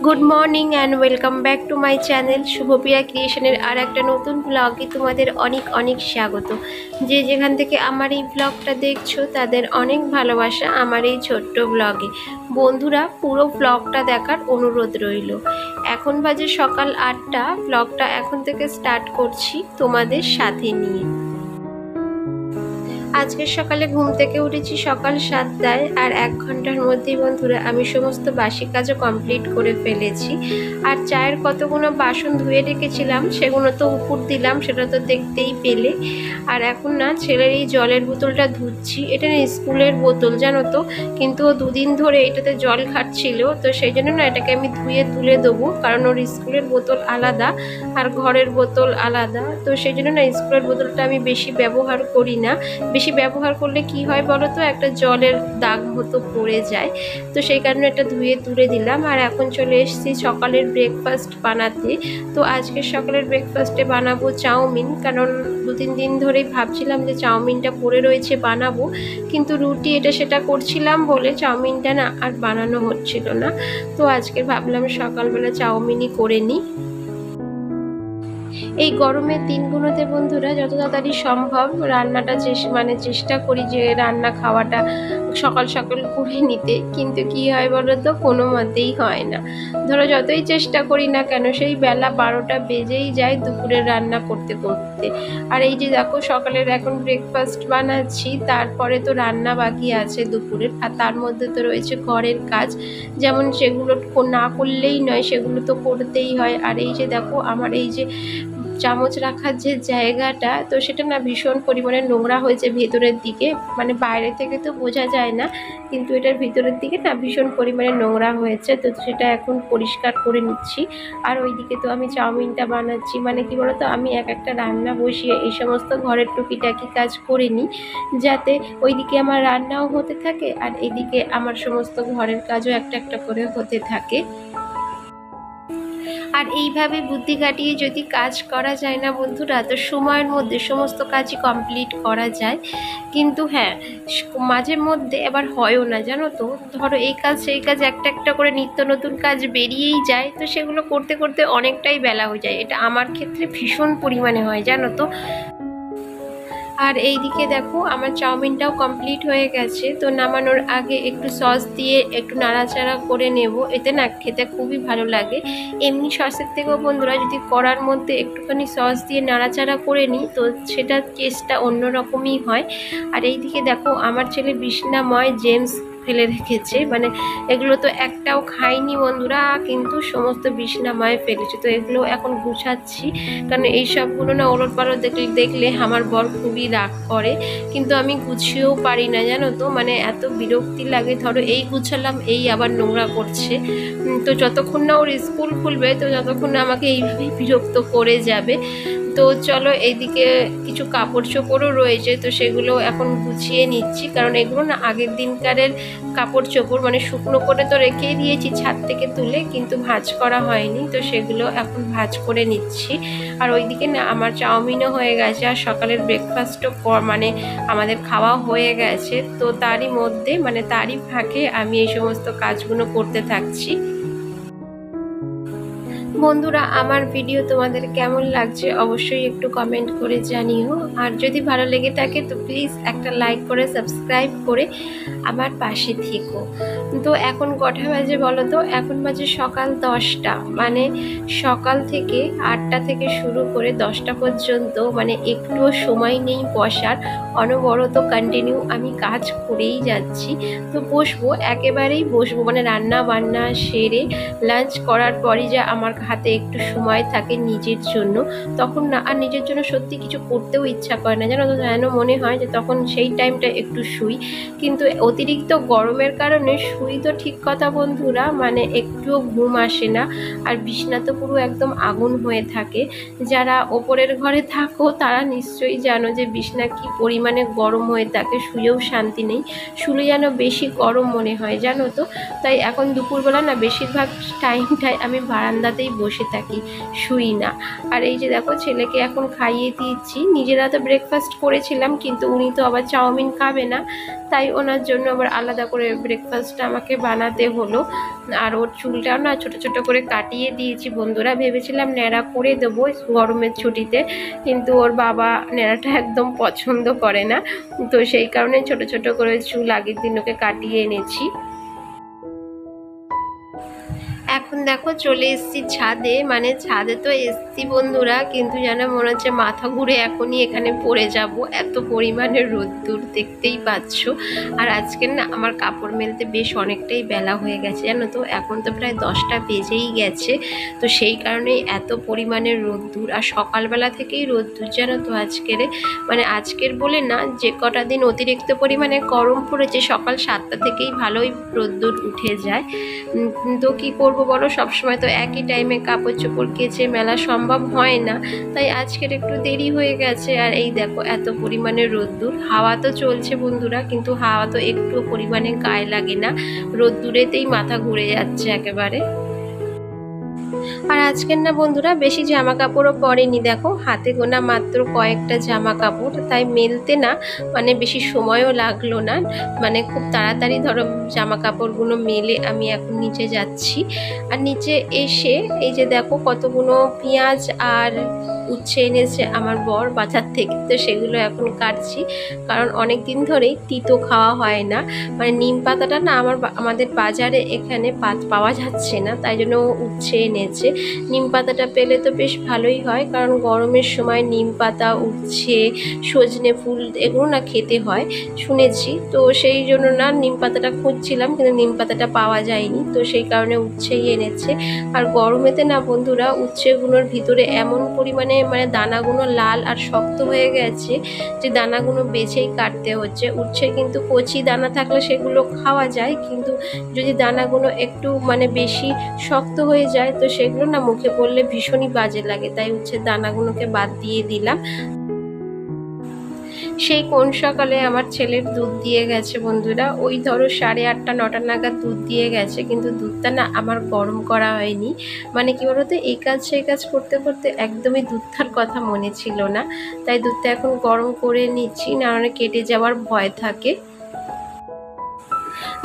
Good morning and welcome back to my channel Shubhapriya ক্রিয়েশনের আর একটা নতুন ব্লগে তোমাদের অনেক অনেক স্বাগত। যে যেখান থেকে আমার এই ব্লগটা দেখছো তাদের অনেক ভালোবাসা আমার এই ছোট্ট ব্লগে। বন্ধুরা, পুরো ব্লগটা দেখার অনুরোধ রইল। এখন বাজে সকাল 8টা, ব্লগটা এখন থেকে স্টার্ট করছি তোমাদের সাথে নিয়ে। আজকের সকালে ঘুম থেকে উঠেছি সকাল 7টায়, আর 1 ঘন্টার মধ্যেই বন্ধুরা আমি সমস্ত বাসি কাজও কমপ্লিট করে ফেলেছি। আর চায়ের কতগুলো বাসন ধুয়ে রেখেছিলাম সেগুলো তো উপর দিলাম, সেটা তো দেখতেই পেলে। আর এখন না ছেলের এই জলের বোতলটা ধুচ্ছি। এটা না স্কুলের বোতল জানো তো, কিন্তু ও দুদিন ধরে এটাতে জল খাচ্ছিল, তো সেই জন্য না এটাকে আমি ধুয়ে তুলে দেবো, কারণ ওর স্কুলের বোতল আলাদা আর ঘরের বোতল আলাদা। তো সেই জন্য না স্কুলের বোতলটা আমি বেশি ব্যবহার করি না। বেশি ব্যবহার করলে কি হয় বলো তো, একটা জলের দাগ মতো পড়ে যায়। তো সেই কারণে এটা ধুয়ে তুলে দিলাম। আর এখন চলে এসেছি সকালের ব্রেকফাস্ট বানাতে। তো আজকে সকালের ব্রেকফাস্টে বানাবো চাউমিন, কারণ 2-3 দিন ধরেই ভাবছিলাম যে চাউমিনটা পড়ে রয়েছে বানাবো, কিন্তু রুটি এটা সেটা করছিলাম বলে চাউমিনটা না আর বানানো হচ্ছিল না। তো আজকে ভাবলাম সকালবেলা চাউমিনই করে নিই। এই গরমের দিনগুলোতে বন্ধুরা যত তাড়াতাড়ি সম্ভব রান্নাটা চেষ্টা করি যে রান্না খাওয়াটা সকাল সকাল করে নিতে, কিন্তু কি হয় বলো তো, কোনো মতেই হয় না। ধরো যতই চেষ্টা করি না কেন সেই বেলা 12টা বেজেই যায় দুপুরের রান্না করতে করতে। আর এই যে দেখো সকালের এখন ব্রেকফাস্ট বানাচ্ছি, তারপরে তো রান্না বাকি আছে দুপুরের, আর তার মধ্যে তো রয়েছে ঘরের কাজ, যেমন সেগুলো না করলেই নয়, সেগুলো তো করতেই হয়। আর এই যে দেখো আমার এই যে চামচ রাখার যে জায়গাটা, তো সেটা না ভীষণ পরিমাণে নোংরা হয়েছে ভেতরের দিকে, মানে বাইরে থেকে তো বোঝা যায় না, কিন্তু এটার ভিতরের দিকে না ভীষণ পরিমাণে নোংরা হয়েছে। তো সেটা এখন পরিষ্কার করে নিচ্ছি। আর ওইদিকে তো আমি চাউমিনটা বানাচ্ছি, মানে কি বলতো, আমি একটা রান্না বসিয়ে এই সমস্ত ঘরের টুকিটাকি কাজ করে নিই, যাতে ওইদিকে আমার রান্নাও হতে থাকে আর এদিকে আমার সমস্ত ঘরের কাজও একটা একটা করে হতে থাকে। আর এইভাবে বুদ্ধি খাটিয়ে যদি কাজ করা যায় না বন্ধুরা, তো সময়ের মধ্যে সমস্ত কাজই কমপ্লিট করা যায়। কিন্তু হ্যাঁ, মাঝে মধ্যে আবার হয়ও না জানো তো। ধরো এই কাজ সেই কাজ একটা একটা করে নিত্য নতুন কাজ বেরিয়েই যায়, তো সেগুলো করতে করতে অনেকটাই বেলা হয়ে যায়। এটা আমার ক্ষেত্রে ভীষণ পরিমাণে হয় জানো তো। আর এইদিকে দেখো আমার চাউমিনটাও কমপ্লিট হয়ে গেছে। তো নামানোর আগে একটু সস দিয়ে একটু নাড়াচাড়া করে নেব, এতে না খেতে খুবই ভালো লাগে। এমনি সসের থেকেও বন্ধুরা যদি কড়ার মধ্যে একটুখানি সস দিয়ে নাড়াচাড়া করে নিই, তো সেটার টেস্টটা অন্যরকমই হয়। আর এইদিকে দেখো আমার ছেলে বিছনাময় জেমস ফেলে রেখেছে, মানে এগুলো তো একটাও খাইনি বন্ধুরা, কিন্তু সমস্ত বিছনাময় ফেলেছে। তো এগুলো এখন গুছাচ্ছি, কারণ এই সবগুলো না ওলটপালট দেখলে আমার বর খুবই রাগ করে, কিন্তু আমি গুছিয়েও পারি না জানো তো, মানে এত বিরক্তি লাগে। ধরো এই গুছালাম, এই আবার নোংরা করছে। তো যতক্ষণ না ওর স্কুল খুলবে, তো যতক্ষণ না আমাকে এইভাবেই বিরক্ত করে যাবে। তো চলো, এইদিকে কিছু কাপড় চোপড়ও রয়েছে, তো সেগুলো এখন গুছিয়ে নিচ্ছি, কারণ এগুলো না আগের দিনকারের কাপড় চোপড়, মানে শুকনো করে তো রেখেই দিয়েছি ছাদ থেকে তুলে, কিন্তু ভাঁজ করা হয়নি, তো সেগুলো এখন ভাঁজ করে নিচ্ছি। আর ওইদিকে না আমার চাউমিনও হয়ে গেছে, আর সকালের ব্রেকফাস্টও মানে আমাদের খাওয়া হয়ে গেছে। তো তারই মধ্যে, মানে তারই ফাঁকে আমি এই সমস্ত কাজগুলো করতে থাকছি। বন্ধুরা, আমার ভিডিও তোমাদের কেমন লাগছে অবশ্যই একটু কমেন্ট করে জানিও। আর যদি ভালো লেগে থাকে তো প্লিজ একটা লাইক করে সাবস্ক্রাইব করে আমার পাশে থেকো। তো এখন কটা বাজে বলো তো, এখন বাজে সকাল 10টা, মানে সকাল থেকে 8টা থেকে শুরু করে 10টা পর্যন্ত, মানে একটুও সময় নেই বসার, অনবরত কন্টিনিউ আমি কাজ করেই যাচ্ছি। তো বসবো, একেবারেই বসবো, মানে রান্না বান্না সেরে লাঞ্চ করার পরই যে আমার হাতে একটু সময় থাকে নিজের জন্য, তখন না আর নিজের জন্য সত্যি কিছু করতেও ইচ্ছা করে না জানো তো। যেন মনে হয় যে তখন সেই টাইমটা একটু শুই, কিন্তু অতিরিক্ত গরমের কারণে শুই তো ঠিক কথা বন্ধুরা, মানে একটুও ঘুম আসে না। আর বিছনা তো পুরো একদম আগুন হয়ে থাকে। যারা ওপরের ঘরে থাকো তারা নিশ্চয়ই জানো যে বিছনা কি পরিমাণে গরম হয়ে থাকে, শুয়েও শান্তি নেই, শুলে যেন বেশি গরম মনে হয় জানো তো। তাই এখন দুপুরবেলা না বেশিরভাগ টাইমটাই আমি বারান্দাতেই বসে থাকি, শুই না। আর এই যে দেখো ছেলেকে এখন খাইয়ে দিচ্ছি। নিজেরা তো ব্রেকফাস্ট করেছিলাম, কিন্তু উনি তো আবার চাউমিন খাবে না, তাই ওনার জন্য আবার আলাদা করে ব্রেকফাস্টটা আমাকে বানাতে হলো। আর ওর চুলটাও না ছোট ছোট করে কাটিয়ে দিয়েছি বন্ধুরা। ভেবেছিলাম ন্যাড়া করে দেবো গরমের ছুটিতে, কিন্তু ওর বাবা ন্যাড়াটা একদম পছন্দ করে না, তো সেই কারণে ছোট ছোট করে চুল আগের দিন ওকে কাটিয়ে এনেছি। এখন দেখো চলে এসেছি ছাদে, মানে ছাদে তো এসছি বন্ধুরা, কিন্তু যেন মনে হচ্ছে মাথা ঘুরে এখনই এখানে পড়ে যাব, এত পরিমাণে রোদ্দুর দেখতেই পাচ্ছ। আর আজকে না আমার কাপড় মেলতে বেশ অনেকটাই বেলা হয়ে গেছে জানো তো, এখন তো প্রায় 10টা বেজেই গেছে। তো সেই কারণেই এত পরিমাণে রোদ্দুর, আর সকালবেলা থেকেই রোদ্দুর জানো তো আজকের, মানে আজকের বলে না, যে কটা দিন অতিরিক্ত পরিমাণে গরম পড়েছে সকাল 7টা থেকেই ভালোই রোদ্দুর উঠে যায়। তো কী করবো বলো, সবসময় তো একই টাইমে কাপড় চোপড় কেচে মেলা সম্ভব হয় না, তাই আজকের একটু দেরি হয়ে গেছে। আর এই দেখো এত পরিমাণে রোদ্দুর, হাওয়া তো চলছে বন্ধুরা, কিন্তু হাওয়া তো একটু পরিমাণে গায়ে লাগে না, রোদ্দুরেতেই মাথা ঘুরে যাচ্ছে একেবারে। আর আজকের না বন্ধুরা বেশি জামা কাপড়ও পরেনি, দেখো হাতে গোনা মাত্র কয়েকটা জামা কাপড়, তাই মেলতে না মানে বেশি সময়ও লাগলো না, মানে খুব তাড়াতাড়ি ধরো জামা কাপড়গুলো মেলে আমি এখন নিচে যাচ্ছি। আর নিচে এসে এই যে দেখো কতগুলো পেঁয়াজ আর উচ্ছে এনেছে আমার বর বাজার থেকে, তো সেগুলো এখন কাটছি, কারণ অনেক দিন ধরেই তিতো খাওয়া হয় না, মানে নিম পাতাটা না আমাদের বাজারে এখানে পাওয়া যাচ্ছে না, তাই জন্য উচ্ছে এনেছে। নিম পাতাটা পেলে তো বেশ ভালোই হয়, কারণ গরমের সময় নিম পাতা, উচ্ছে, সজনে ফুল এগুলো না খেতে হয় শুনেছি, তো সেই জন্য না নিম পাতাটা খুঁজছিলাম, কিন্তু নিম পাতাটা পাওয়া যায়নি, তো সেই কারণে উচ্ছেই এনেছে। আর গরমেতে না বন্ধুরা উচ্ছেগুলোর ভিতরে এমন পরিমাণে মানে দানাগুলো লাল আর শক্ত হয়ে গেছে যে দানাগুলো বেছেই কাটতে হচ্ছে। উচ্ছে কিন্তু কচি দানা থাকলে সেগুলো খাওয়া যায়, কিন্তু যদি দানাগুলো একটু মানে বেশি শক্ত হয়ে যায় তো সেগুলো না মুখে পড়লে ভীষণই বাজে লাগে, তাই উচ্ছের দানাগুলোকে বাদ দিয়ে দিলাম। সেই কোন সকালে আমার ছেলের দুধ দিয়ে গেছে বন্ধুরা, ওই ধরো 8:30 9টা নাগাদ দুধ দিয়ে গেছে, কিন্তু দুধটা না আমার গরম করা হয়নি, মানে কি বলতো এই কাজ সেই কাজ করতে করতে একদমই দুধটার কথা মনে ছিল না, তাই দুধটা এখন গরম করে নিচ্ছি, না মানে কেটে যাওয়ার ভয় থাকে।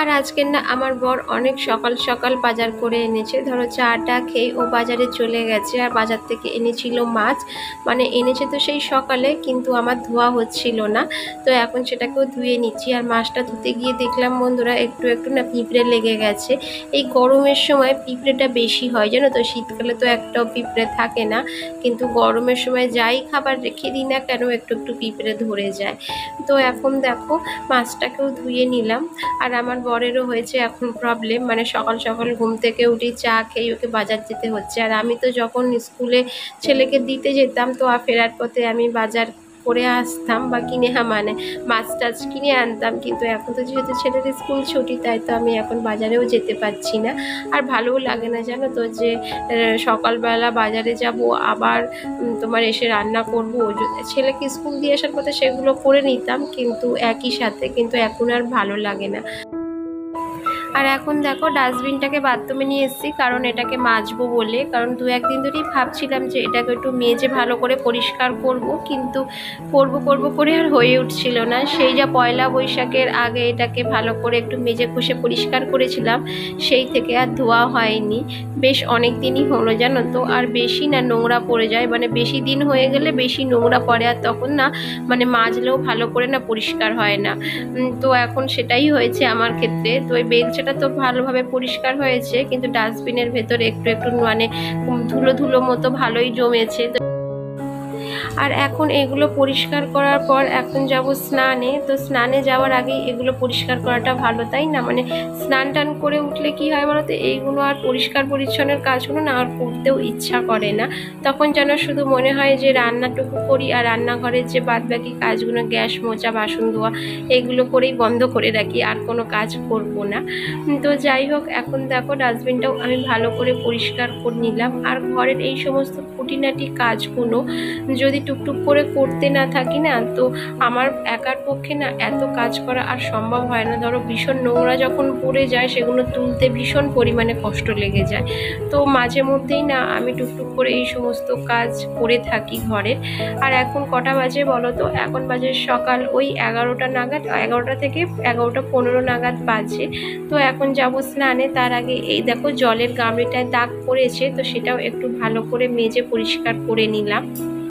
আর আজকের না আমার বর অনেক সকাল সকাল বাজার করে এনেছে, ধরো চাটা খেয়ে ও বাজারে চলে গেছে, আর বাজার থেকে এনেছিল মাছ, মানে এনেছে তো সেই সকালে, কিন্তু আমার ধোয়া হচ্ছিল না, তো এখন সেটাকেও ধুয়ে নিচ্ছি। আর মাছটা ধুতে গিয়ে দেখলাম বন্ধুরা একটু একটু না পিঁপড়ে লেগে গেছে, এই গরমের সময় পিঁপড়েটা বেশি হয় জানো তো, শীতকালে তো একটাও পিঁপড়ে থাকে না, কিন্তু গরমের সময় যাই খাবার রেখে দিই না কেন একটু একটু পিঁপড়ে ধরে যায়। তো এখন দেখো মাছটাকেও ধুয়ে নিলাম। আর আমার বরেরও হয়েছে এখন প্রবলেম, মানে সকাল সকাল ঘুম থেকে উঠে চা খেয়ে ওকে বাজার যেতে হচ্ছে, আর আমি তো যখন স্কুলে ছেলেকে দিতে যেতাম তো ফেরার পথে আমি বাজার করে আসতাম বা কিনে মানে মাছ টাছ কিনে আনতাম, কিন্তু এখন তো যেহেতু ছেলের স্কুল ছুটি তাই তো আমি এখন বাজারেও যেতে পারছি না, আর ভালোও লাগে না জানো তো যে সকালবেলা বাজারে যাব আবার তোমার এসে রান্না করবো, ছেলেকে স্কুল দিয়ে আসার পথে সেগুলো করে নিতাম কিন্তু একই সাথে, কিন্তু এখন আর ভালো লাগে না। আর এখন দেখো ডাস্টবিনটাকে বাথরুমে নিয়ে এসেছি, কারণ এটাকে মাজবো বলে, কারণ 2-1 দিন ধরেই ভাবছিলাম যে এটাকে একটু মেজে ভালো করে পরিষ্কার করব, কিন্তু করব করে আর হয়ে উঠছিল না। সেই যা পয়লা বৈশাখের আগে এটাকে ভালো করে একটু মেজে ঘষে পরিষ্কার করেছিলাম, সেই থেকে আর ধোয়া হয়নি, বেশ অনেক দিনই হলো জানো তো। আর বেশি না নোংরা পড়ে যায়, মানে বেশি দিন হয়ে গেলে বেশি নোংরা পড়ে, আর তখন না মানে মাজলেও ভালো করে না পরিষ্কার হয় না। তো এখন সেটাই হয়েছে আমার ক্ষেত্রে। তো ওই বেলচাটা তো ভালোভাবে পরিষ্কার হয়েছে, কিন্তু ডাস্টবিনের ভেতরে একটু একটু মানে ধুলো ধুলো মতো ভালোই জমেছে। আর এখন এগুলো পরিষ্কার করার পর এখন যাব স্নানে, তো স্নানে যাওয়ার আগেই এগুলো পরিষ্কার করাটা ভালো তাই না, মানে স্নান টান করে উঠলে কি হয় বলো তো, এইগুলো আর পরিষ্কার পরিচ্ছন্নের কাজগুলো না আর করতেও ইচ্ছা করে না, তখন যেন শুধু মনে হয় যে রান্নাটুকু করি, আর রান্নাঘরের যে বাদবাকি কাজগুলো গ্যাস মোছা বাসন ধোয়া এগুলো করেই বন্ধ করে রাখি, আর কোনো কাজ করব না। তো যাই হোক এখন দেখো ডাস্টবিনটাও আমি ভালো করে পরিষ্কার করে নিলাম, আর ঘরের এই সমস্ত খুঁটিনাটি কাজগুলো যদি টুকটুক করে করতে না থাকি না, তো আমার একার পক্ষে না এত কাজ করা আর সম্ভব হয় না। ধরো ভীষণ নোংরা যখন পড়ে যায় সেগুলো তুলতে ভীষণ পরিমাণে কষ্ট লেগে যায়। তো মাঝে মধ্যেই না আমি টুকটুক করে এই সমস্ত কাজ করে থাকি ঘরের। আর এখন কটা বাজে বলো তো? এখন বাজে সকাল ওই 11টা নাগাদ, 11টা থেকে 11টা 15 নাগাদ বাজে। তো এখন যাবো স্নানে। তার আগে এই দেখো জলের গামলিটায় দাগ পড়েছে, তো সেটাও একটু ভালো করে মেজে পরিষ্কার করে নিলাম।